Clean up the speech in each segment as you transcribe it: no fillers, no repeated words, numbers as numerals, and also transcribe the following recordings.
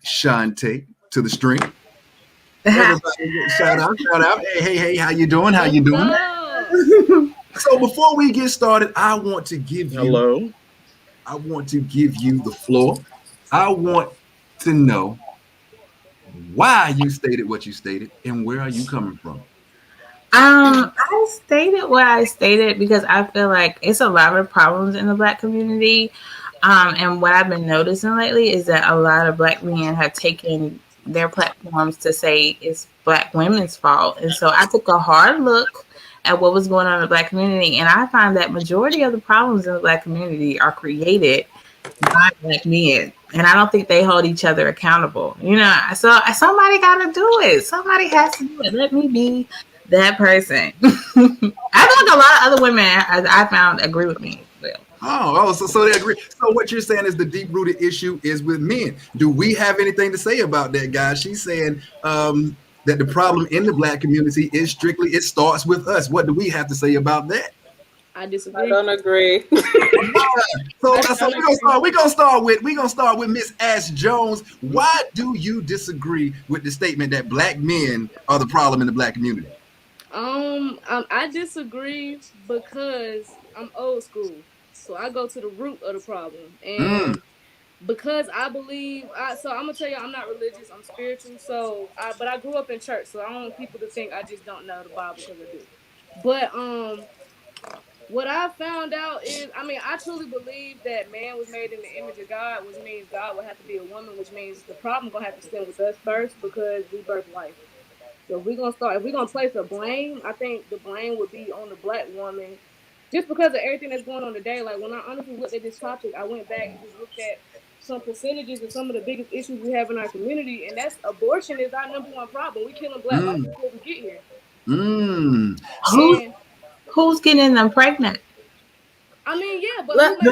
Shante to the stream. Everybody, shout out. Hey, how you doing? How you doing? So before we get started, I want to give you the floor. I want to know why you stated what you stated and where are you coming from? I stated what I stated because I feel like it's a lot of problems in the Black community. And what I've been noticing lately is that a lot of Black men have taken their platforms to say it's Black women's fault. And so I took a hard look at what was going on in the Black community, and I find that majority of the problems in the Black community are created by Black men. And I don't think they hold each other accountable. So somebody got to do it. Somebody has to do it. Let me be that person. I feel like a lot of other women I found agree with me as well. So they agree. So what you're saying is the deep-rooted issue is with men. Do we have anything to say about that, guys? She's saying that the problem in the Black community is strictly it starts with us. What do we have to say about that? I disagree. I don't agree. We're gonna start with Miss Ash Jones. Why do you disagree with the statement that Black men are the problem in the Black community? I disagree because I'm old school, so I go to the root of the problem, and because I believe, so I'm gonna tell you, I'm not religious, I'm spiritual, but I grew up in church, so I don't want people to think I just don't know the Bible because I do. But what I found out is, I truly believe that man was made in the image of God, which means God would have to be a woman, which means the problem gonna have to stem with us first because we birth life. So if we're gonna place a blame, I think the blame would be on the Black woman, just because of everything that's going on today. Like when I honestly looked at this topic, I went back and just looked at some percentages of some of the biggest issues we have in our community, and that's abortion is our number one problem. We killing Black lives before we get here. Who's getting them pregnant? But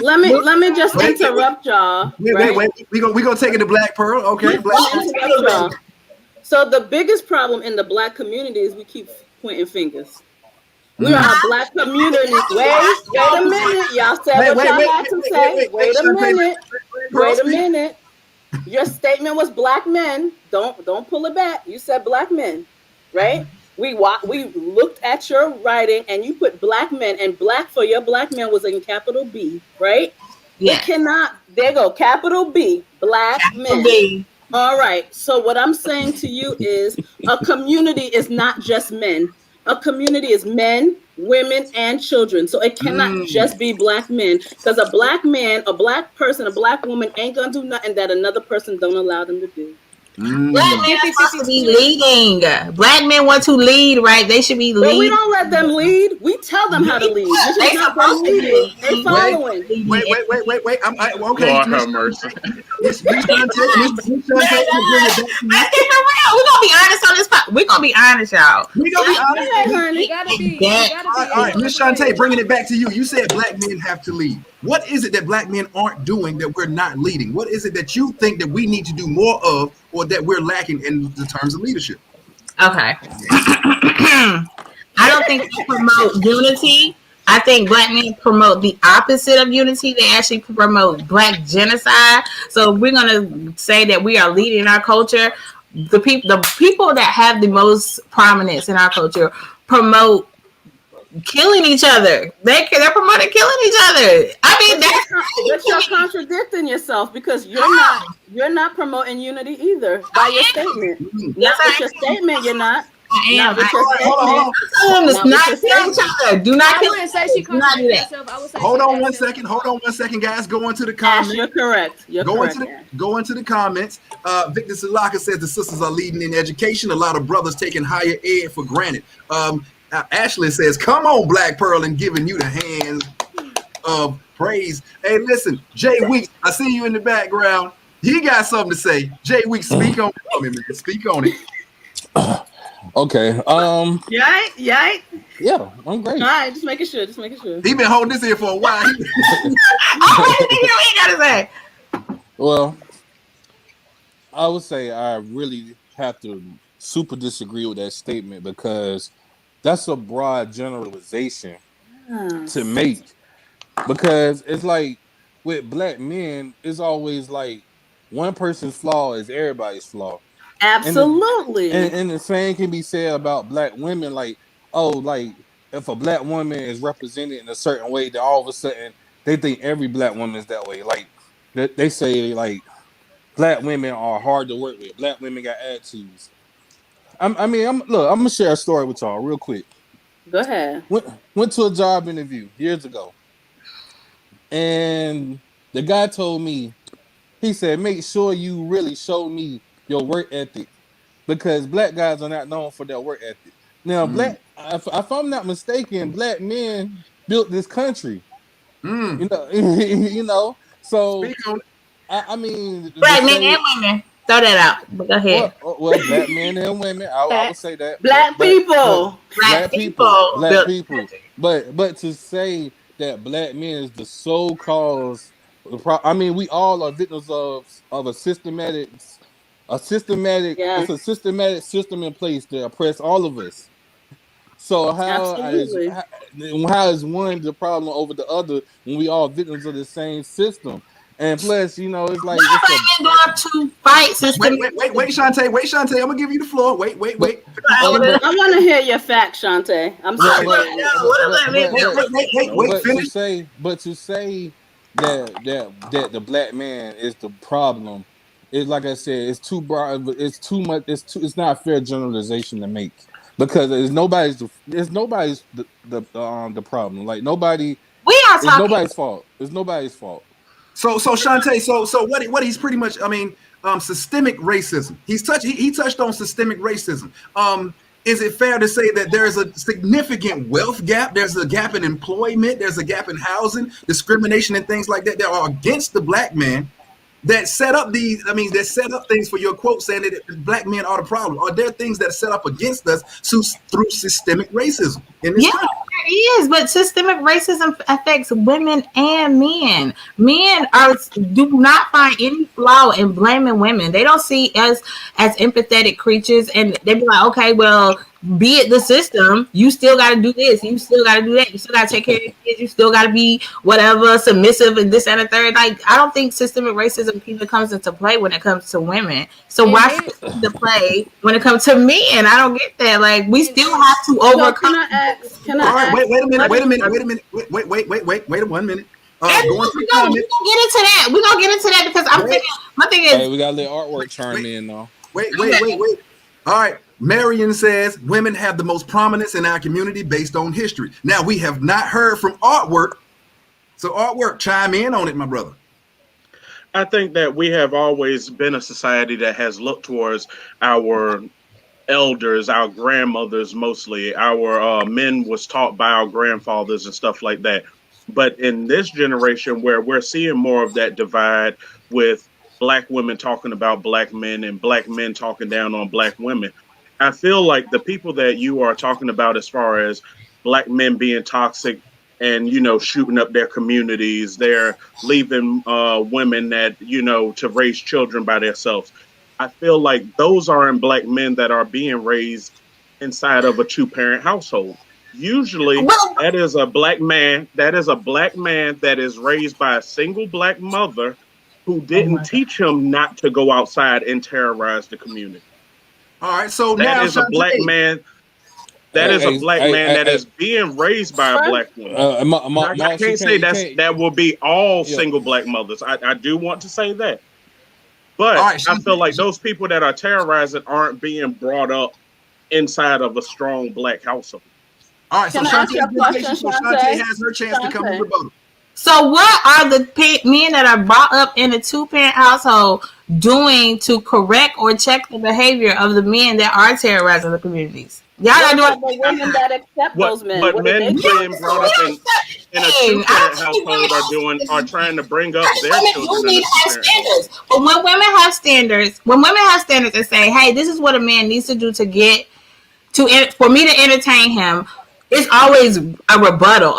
let me just interrupt y'all. Wait. We gonna take it to Black Pearl, okay? So the biggest problem in the Black community is we keep pointing fingers. We are a Black community. Wait a minute. Y'all said what y'all had to say. Wait a minute. Your statement was Black men. Don't pull it back. You said Black men, right? We looked at your writing and you put Black men, and Black for your Black men was in capital B, right? Yeah. We cannot. There go capital B. Black men. B. All right. So what I'm saying to you is a community is not just men. A community is men, women, and children. So it cannot just be Black men, because a Black man, a Black person, a Black woman ain't gonna do nothing that another person don't allow them to do. Black men are supposed to be leading. Black men want to lead, right? They should be leading. But we don't let them lead. We tell them how to lead. They supposed to lead. They following. Wait. Okay. Lord have mercy. We're gonna be honest on this. We're gonna be honest, y'all. We're gonna be honest. honey. Gotta be. All right, Miss Shante, bringing it back to you. You said Black men have to lead. What is it that Black men aren't doing that we're not leading? What is it that you think that we need to do more of, or that we're lacking in the terms of leadership? Okay. I don't think they promote unity. I think Black men promote the opposite of unity. They actually promote Black genocide. So we're gonna say that we are leading our culture. The people that have the most prominence in our culture promote killing each other. They're promoting killing each other. But you're contradicting yourself, because you're not promoting unity either by your statement. Not with your statement, you're not. I am. Do not. I wouldn't say she contradicted herself. I would say. Hold on one second, guys. Go into the comments. You're correct. Go into the comments. Victor Salaka says the sisters are leading in education. A lot of brothers taking higher ed for granted. Ashley says, "Come on, Black Pearl," and giving you the hands of praise. Hey, listen, Jay Weeks, I see you in the background. He got something to say. Jay Weeks, speak on it, man. Speak on it. Okay. Yeah, I'm great. All right, just making sure. He been holding this here for a while. Well, I would say I really have to super disagree with that statement, because that's a broad generalization to make. Because it's like with Black men, it's always like one person's flaw is everybody's flaw. Absolutely. And the same can be said about black women. Like, oh, like if a black woman is represented in a certain way, then all of a sudden they think every black woman is that way. Like they say, like black women are hard to work with. Black women got attitudes. I'm gonna share a story with y'all real quick. Go ahead. Went to a job interview years ago, and the guy told me, he said, make sure you really show me your work ethic, because black guys are not known for their work ethic. Now, if I'm not mistaken, black men built this country. You know. So I mean, black men and women. Throw that out. But go ahead. Well, black men and women. I would say that. Black people. Black people. But to say that black men is the sole cause. I mean, we all are victims of a systematic. It's a systematic system in place to oppress all of us. So how is one the problem over the other when we all victims of the same system? And plus, you know, it's like women going to fight system. Wait, Shantae. I'm gonna give you the floor. Wait. I want to hear your facts, Shantae. I'm sorry. But to say that the black man is the problem, is, like I said, it's too broad. It's too much. It's not a fair generalization to make, because it's nobody's the problem. Like nobody. We are talking. It's nobody's fault. It's nobody's fault. So Shantae, so what he's pretty much, I mean, systemic racism. He touched on systemic racism. Is it fair to say that there's a significant wealth gap? There's a gap in employment. There's a gap in housing, discrimination, and things like that are against the black man that set up things for your quote saying that black men are the problem. Are there things that set up against us through systemic racism in this country? There is, but systemic racism affects women and men. Men do not find any flaw in blaming women. They don't see us as empathetic creatures, and they be like, okay, well, be it the system, you still got to do this, you still got to do that, you still got to take care of your kids, you still got to be whatever, submissive, and this and the third. Like, I don't think systemic racism even comes into play when it comes to women. So why should it come into play when it comes to men? I don't get that. Like, we still have to overcome. Can I ask? Wait a minute. Wait 1 minute. We're gonna get into that. We're gonna get into that because my thing is, hey, we gotta let artwork chime in though. Wait. All right. Marion says women have the most prominence in our community based on history. Now, we have not heard from Artwork. So Artwork, chime in on it, my brother. I think that we have always been a society that has looked towards our elders, our grandmothers mostly. Our men was taught by our grandfathers and stuff like that. But in this generation where we're seeing more of that divide with black women talking about black men and black men talking down on black women, I feel like the people that you are talking about as far as black men being toxic and, you know, shooting up their communities, they're leaving women that, you know, to raise children by themselves. I feel like those aren't black men that are being raised inside of a two-parent household. Usually that is a black man that is raised by a single black mother who didn't teach him not to go outside and terrorize the community. All right, so that now is a black man. That is a black man that is being raised by a black woman. I can't say that will be all single black mothers. I do want to say that, but I feel like those people that are terrorizing aren't being brought up inside of a strong black household. All right, so Shantae has her chance to come to rebuttal. So what are the men that are brought up in a two-parent household doing to correct or check the behavior of the men that are terrorizing the communities? Y'all are doing the women that accept those men. What men being brought up in a two-parent household are trying to bring up their children. Need to have standards. But when women have standards and say, "Hey, this is what a man needs to do to get for me to entertain him," it's always a rebuttal.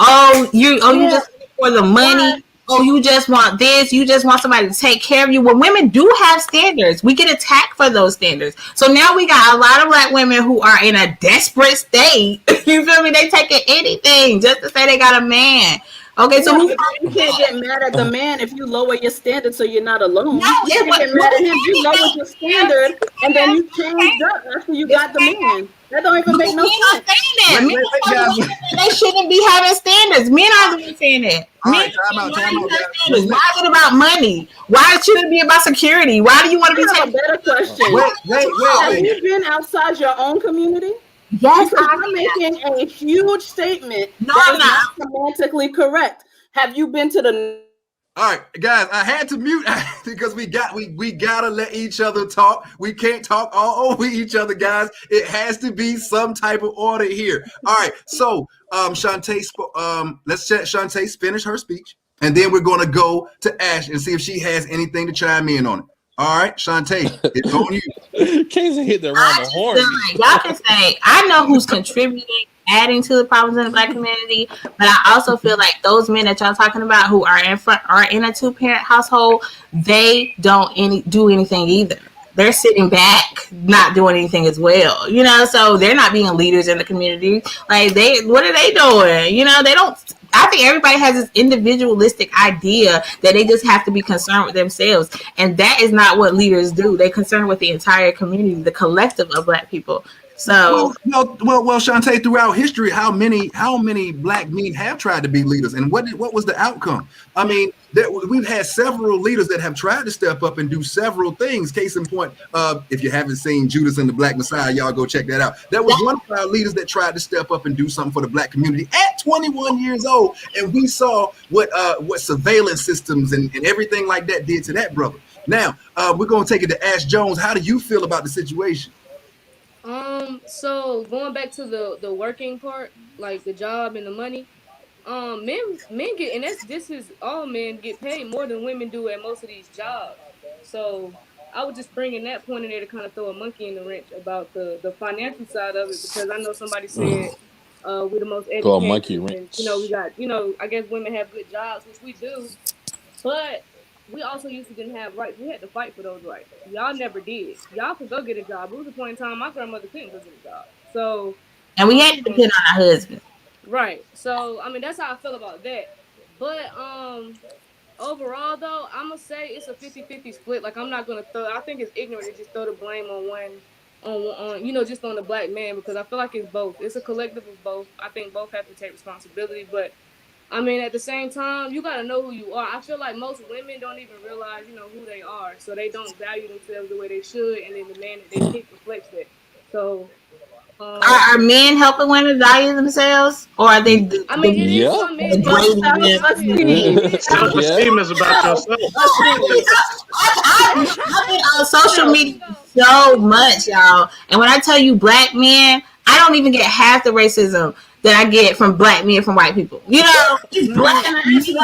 You just for the money. Oh, you just want this. You just want somebody to take care of you. When women do have standards, we get attacked for those standards. So now we got a lot of black women who are in a desperate state. You feel me? They taking anything just to say they got a man. Okay, so you can't get mad at the man if you lower your standard so you're not alone. No, you can't get mad at him. You lowered your standard and then you changed up after you got the man. That don't even make no sense. They shouldn't be having standards. Men are the ones saying that. Why is it about money? Why should it be about security? Why do you want to be taking a better question? Have you been outside your own community? Yes, I'm making a huge statement that is not semantically correct. Have you been to the? All right, guys, I had to mute because we gotta let each other talk. We can't talk all over each other, guys. It has to be some type of order here. All right, so Shantae, let's let Shantae finish her speech, and then we're gonna go to Ash and see if she has anything to chime in on it. All right, Shantae, it's on you. Casey hit the around the horn. Y'all can say, I know who's contributing, adding to the problems in the Black community, but I also feel like those men that y'all talking about who are in a two-parent household, they don't do anything either. They're sitting back, not doing anything as well. So they're not being leaders in the community. Like what are they doing? They don't. I think everybody has this individualistic idea that they just have to be concerned with themselves. And that is not what leaders do. They're concerned with the entire community, the collective of Black people. So well, Shantae, throughout history, how many Black men have tried to be leaders, and what was the outcome? I mean, we've had several leaders that have tried to step up and do several things. Case in point, if you haven't seen Judas and the Black Messiah, y'all go check that out. That was one of our leaders that tried to step up and do something for the Black community at 21 years old, and we saw what surveillance systems and everything like that did to that brother. Now we're gonna take it to Ash Jones. How do you feel about the situation? So going back to the working part, like the job and the money, men get, and this is all men get paid more than women do at most of these jobs. So I was just bringing that point in there to kind of throw a monkey in the wrench about the financial side of it, because I know somebody said we're the most educated. Throw a monkey wrench. We got, I guess women have good jobs, which we do, but we also used to didn't have rights. We had to fight for those rights. Y'all never did. Y'all could go get a job. It was a point in time my grandmother couldn't go get a job. So, and we had to depend on our husband. Right. So, I mean, that's how I feel about that. But overall, though, I'm going to say it's a 50-50 split. Like, I'm not going to I think it's ignorant to just throw the blame on one, just on the Black man, because I feel like it's both. It's a collective of both. I think both have to take responsibility, but I mean, at the same time, you got to know who you are. I feel like most women don't even realize, who they are. So they don't value themselves the way they should. And then the man that they pick reflects that. So, are men helping women value themselves? Or are they? I mean, it is some men. Self-esteem is about yourself. I've been on social media so much, y'all. And when I tell you Black men, I don't even get half the racism that I get from Black men from white people. It's Black people.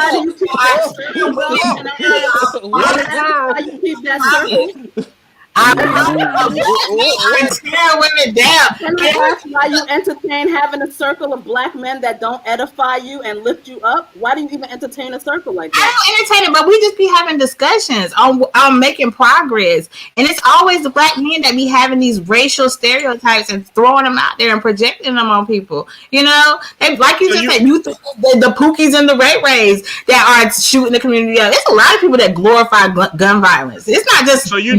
I tear women down. That's why you entertain having a circle of Black men that don't edify you and lift you up. Why do you even entertain a circle like that? I don't entertain it, but we just be having discussions on making progress. And it's always the Black men that be having these racial stereotypes and throwing them out there and projecting them on people. They, like you just said, the Pookies and the Ray Rays that are shooting the community up. There's a lot of people that glorify gun violence. It's not just You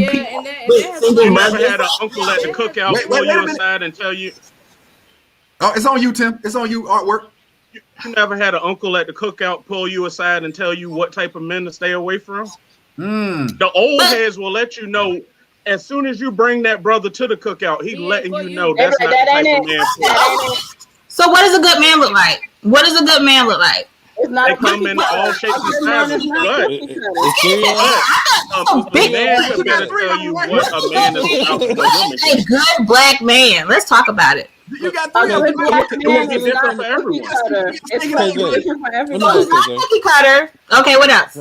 never had an uncle at the cookout pull you aside and tell you. Oh, it's on you, Tim. It's on you, artwork. You never had an uncle at the cookout pull you aside and tell you what type of men to stay away from? The old heads will let you know as soon as you bring that brother to the cookout, he's letting you know that's not the type of man. So what does a good man look like? What does a good man look like? They come in all shapes and sizes, but a man can better tell you what a man is about from a woman. A good Black man. Let's talk about it. You got different for everyone. It's different for everyone. Cookie cutter. Okay, what else?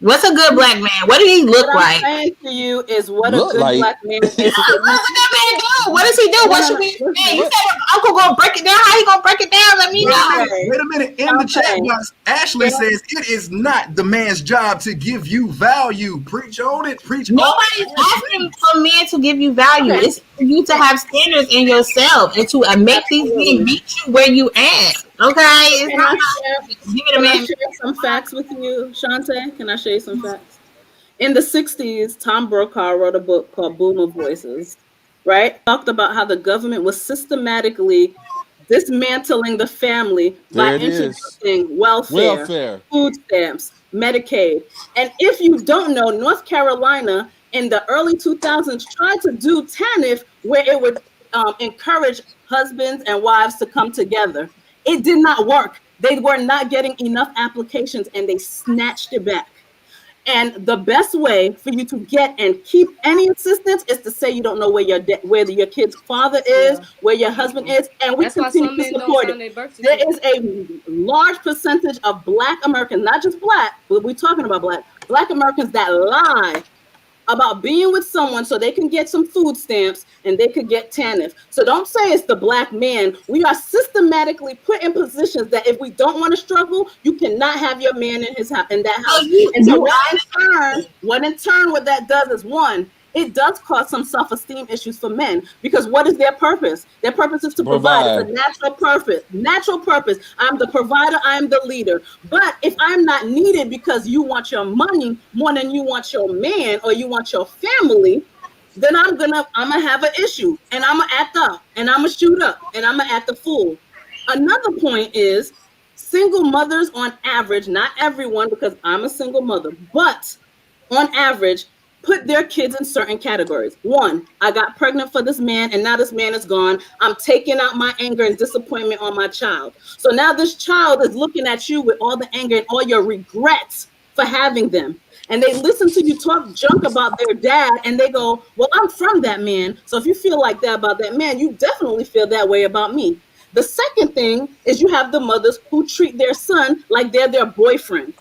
What's a good Black man? What do he look like? What I'm saying to you is what a good Black man is. What's a good man do? What does he do? What should we do? You said Uncle gonna break it down. How he gonna break it down? Let me know. Wait a minute. In the chat box, Ashley says it is not the man's job to give you value. Preach on it. Preach on it. Nobody's asking for man to give you value. Okay. It's for you to have standards in yourself and to make these men meet you where you at. Okay, it's not Can I share some facts with you, Shantae? Can I share some facts? In the 60s, Tom Brokaw wrote a book called Boomer Voices, right? Talked about how the government was systematically dismantling the family by introducing welfare, food stamps, Medicaid. And if you don't know, North Carolina in the early 2000s tried to do TANF, where it would encourage husbands and wives to come together. It did not work. They were not getting enough applications and they snatched it back. And the best way for you to get and keep any assistance is to say you don't know where your kid's father is, where your husband is, and we continue to support it. There is a large percentage of Black Americans, not just Black, but we're talking about Black Americans that lie about being with someone so they can get some food stamps and they could get TANF. So don't say it's the Black man. We are systematically put in positions that if we don't want to struggle, you cannot have your man in that house. And so what in turn what that does is, one, it does cause some self-esteem issues for men, because what is their purpose? Their purpose is to provide. It's a natural purpose. I'm the provider, I'm the leader. But if I'm not needed because you want your money more than you want your man or you want your family, then I'm gonna have an issue, and I'm gonna act up, and I'm gonna shoot up, and I'm gonna act a fool. Another point is single mothers on average, not everyone, because I'm a single mother, but on average, put their kids in certain categories. One, I got pregnant for this man and now this man is gone. I'm taking out my anger and disappointment on my child. So now this child is looking at you with all the anger and all your regrets for having them. And they listen to you talk junk about their dad and they go, well, I'm from that man. So if you feel like that about that man, you definitely feel that way about me. The second thing is you have the mothers who treat their son like they're their boyfriend.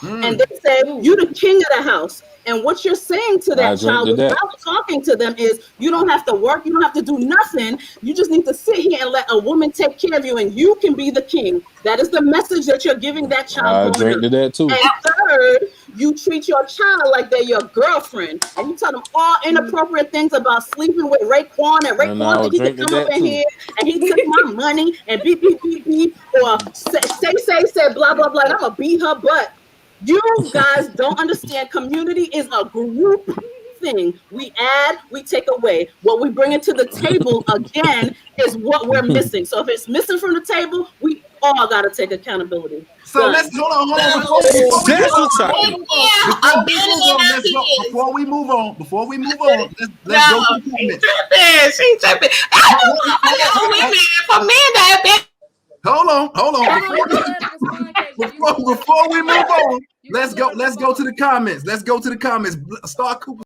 And they say, you the king of the house. And what you're saying to that child without talking to them is, you don't have to work, you don't have to do nothing. You just need to sit here and let a woman take care of you, and you can be the king. That is the message that you're giving that child. I drink to that too. And third, you treat your child like they're your girlfriend, and you tell them all inappropriate things about sleeping with Raekwon, and Raekwon think he can come up in here and he took my money and beep, or say, blah, blah, blah, and I'm gonna beat her butt. You guys don't understand. Community is a group thing. We add, we take away. What we bring into the table again is what we're missing. So if it's missing from the table, we all got to take accountability. So let's hold on. Before we move on, let's go to the comments. She's tripping. Hold on. Before we move on, let's go to the comments. Star Cooper